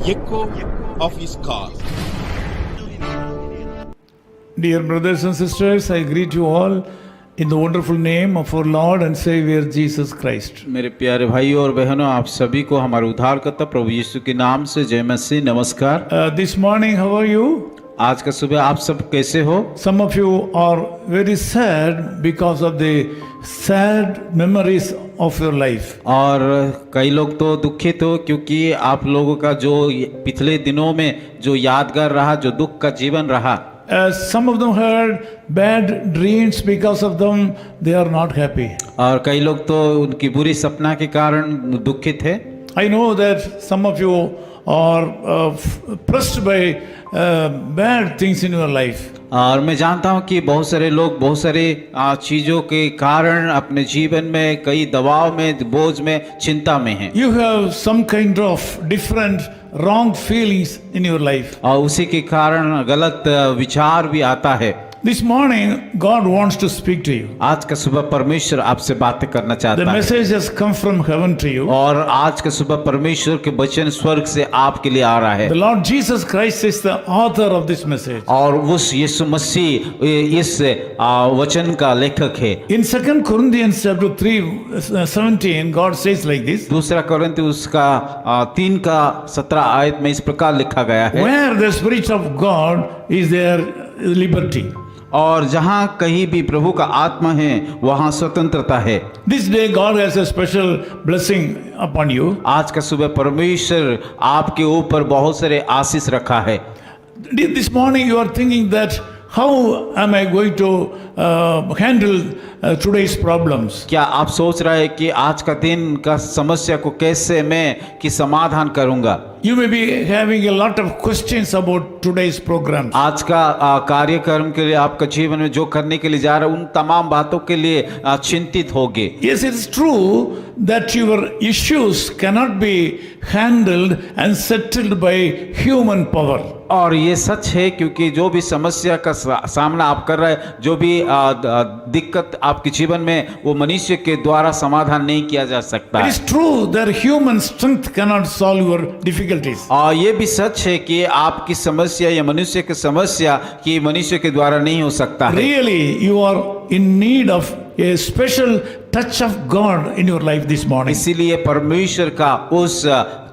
echo of his call. Dear brothers and sisters, I greet you all in the wonderful name of our Lord and Savior Jesus Christ. मेरे प्यारे भाइयों और बहनों, आप सभी को हमारे उद्धारकर्ता प्रभु यीशु के नाम से जय मसीह, नमस्कार। This morning, how are you? आज का सुबह आप सब कैसे हो? Some of you are very sad because of the sad memories of your life. और कई लोग तो दुखित हो क्योंकि आप लोगों का जो पिछले दिनों में जो यादगार रहा, जो दुख का जीवन रहा। Some of them had bad dreams because of them they are not happy. और कई लोग तो उनकी बुरी सपना के कारण दुखित है। I know that some of you are pressed by bad things in your life. और मैं जानता हूँ कि बहुत सारे लोग बहुत सारे चीज़ों के कारण अपने जीवन में कई दबाव में, बोझ में, चिंता में हैं। You have some kind of different wrong feelings in your life. और उसी के कारण गलत विचार भी आता है। This morning, God wants to speak to you. आज का सुबह परमेश्वर आपसे बातें करना The चाहता है। message has come from heaven to you. और आज का सुबह परमेश्वर के वचन स्वर्ग से आपके लिए आ रहा है। The Lord Jesus Christ is the author of this message. और उस यीशु मसीह इस वचन का लेखक है। In 2 Corinthians chapter 3:17, God says like this: दूसरा कोरिन्थियों उसका 3 का 17 आयत में इस प्रकार लिखा गया है। Where the Spirit of God is there liberty. और जहाँ कहीं भी प्रभु का आत्मा है वहाँ स्वतंत्रता है। This day God has a special blessing upon you. आज का सुबह परमेश्वर आपके ऊपर बहुत सारे आशीष रखा है। This morning you are thinking that how am I going to handle today's problems? क्या आप सोच रहे हैं कि आज का दिन का समस्या को कैसे मैं कि समाधान करूंगा? You may be having a lot of questions about today's program. आज का कार्यक्रम के लिए आपका जीवन में जो करने के लिए जा रहा है उन तमाम बातों के लिए चिंतित होगे। Yes, it is true that your issues cannot be handled and settled by human power. और ये सच है क्योंकि जो भी समस्या का सामना आप कर रहे हैं, जो भी दिक्कत आपके जीवन में, वो मनुष्य के द्वारा समाधान नहीं किया जा सकता It है। is true that human strength cannot solve your difficulties. और ये भी सच है कि आपकी समस्या या मनुष्य की समस्या कि मनुष्य के द्वारा नहीं हो सकता है। Really, you are in need of a special touch of God in your life this morning. इसीलिए परमेश्वर का उस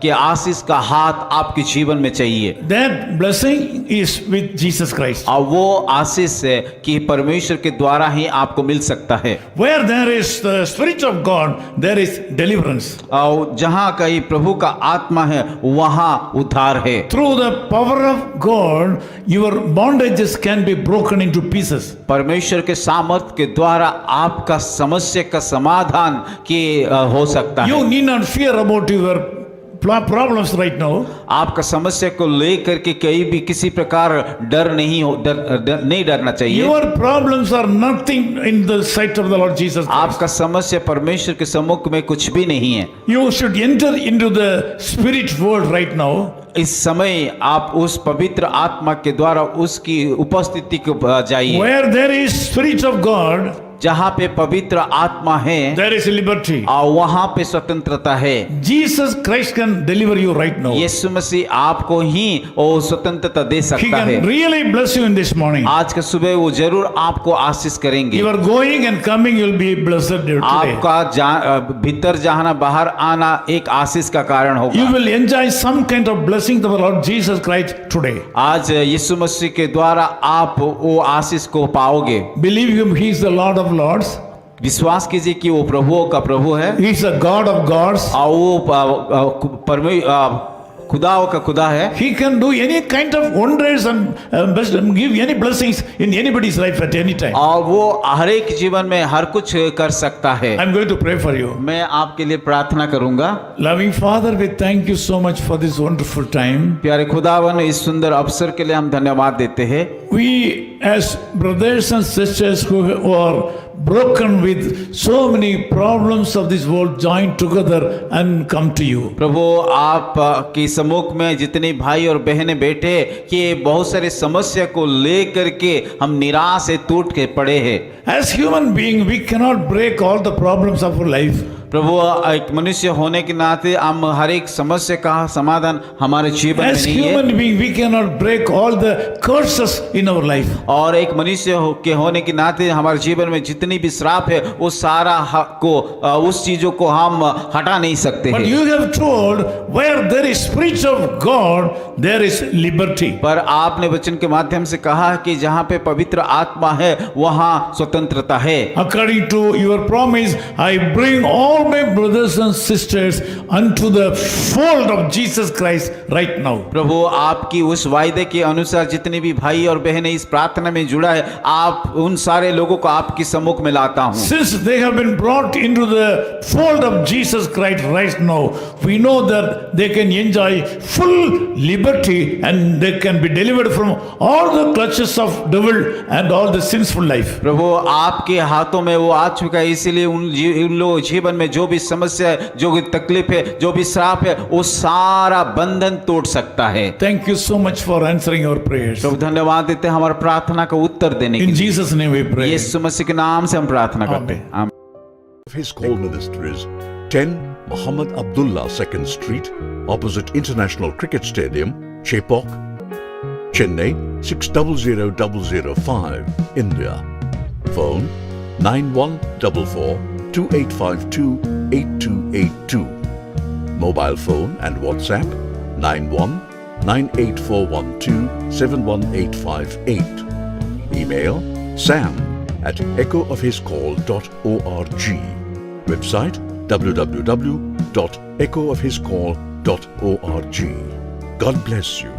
के आशीष का हाथ आपके जीवन में चाहिए। That blessing is with Jesus Christ. और वो आशीष है कि परमेश्वर के द्वारा ही आपको मिल सकता है। Where there is the Spirit of God, there is deliverance. और जहाँ कहीं प्रभु का आत्मा है वहाँ उद्धार है। Through the power of God, your bondages can be broken into pieces. परमेश्वर के सामर्थ्य के द्वारा आपका समस्या का समाधान हो सकता You है। need not fear about your problems right now. आपका समस्या को लेकर के कहीं भी किसी प्रकार नहीं डरना चाहिए। Your problems are nothing in the sight of the Lord Jesus Christ. आपका समस्या परमेश्वर के सम्मुख में कुछ भी नहीं है। You should enter into the spirit world right now. इस समय आप उस पवित्र आत्मा के द्वारा उसकी उपस्थिति को जाइए। Where there is Spirit of God, जहाँ पे पवित्र आत्मा है there is liberty. और वहाँ पे स्वतंत्रता है। Jesus Christ can deliver you right now. यीशु मसीह आपको ही वो स्वतंत्रता दे He सकता है। can really bless you in this morning. आज के सुबह वो जरूर आपको आशीष करेंगे। You are going and coming, you will be blessed today. आपका भीतर जाना बाहर आना एक आशीष का कारण You होगा। will enjoy some kind of blessing of the Lord Jesus Christ today. आज यीशु मसीह के द्वारा आप वो आशीष को पाओगे। Believe him, he is the Lord of Lords. विश्वास कीजिए कि वो प्रभुओं का प्रभु है He is the God of gods. और वो खुदाओं का खुदा है। He can do any kind of wonders and give any blessings in anybody's life at any time. और वो हर एक जीवन में हर कुछ कर सकता है। I'm going to pray for you. मैं आपके लिए प्रार्थना करूंगा। Loving Father, we thank you so much for this wonderful time. प्यारे खुदावन, इस सुंदर अवसर के लिए हम धन्यवाद देते हैं। We as brothers and sisters who are broken with so many problems of this world join together and come to you. प्रभु आप के सम्मुख में जितने भाई और बहनें बैठे कि बहुत सारे समस्या को लेकर के हम निराश से टूट के पड़े हैं। As human being, we cannot break all the problems of our life. प्रभु एक मनुष्य होने के नाते हम हर एक समस्या का समाधान हमारे जीवन में As नहीं है human being, we cannot break all the curses in our life. और एक मनुष्य के होने के नाते हमारे जीवन में जितनी भी श्राप है वो सारा उस चीजों को हम हटा नहीं सकते But हैं। you have told, where there is Spirit of God, there is liberty. पर आपने वचन के माध्यम से कहा कि जहाँ पे पवित्र आत्मा है वहाँ स्वतंत्रता है। According to your promise, I bring all my brothers and sisters unto the fold of Jesus Christ right now. प्रभु आपकी उस वायदे के अनुसार जितने भी भाई और बहनें इस प्रार्थना में जुड़ा है आप उन सारे लोगों को आपकी सम्मुख में लाता हूँ। Since they have been brought into the fold of Jesus Christ right now, we know that they can enjoy full liberty and they can be delivered from all the clutches of devil and all the sinful life. प्रभु आपके हाथों में वो आ चुका है, इसीलिए उन लोगों जीवन में जो भी समस्या है, जो भी तकलीफ है, जो भी श्राप है, वो सारा बंधन तोड़ सकता है। Thank you so much for answering our prayers. प्रभु धन्यवाद देते हैं हमारी प्रार्थना का उत्तर देने के In लिए। Jesus' name we pray. यीशु मसीह के नाम से हम प्रार्थना करते हैं। आमीन। His call ministries 10 Muhammad Abdullah 2nd Street, opposite International Cricket Stadium, Chepauk, Chennai 600005, India. Phone 9144 2852 8282. Mobile phone and WhatsApp 91 98412 71858. Email sam@echoofhiscall.org. Website www.echoofhiscall.org. God bless you.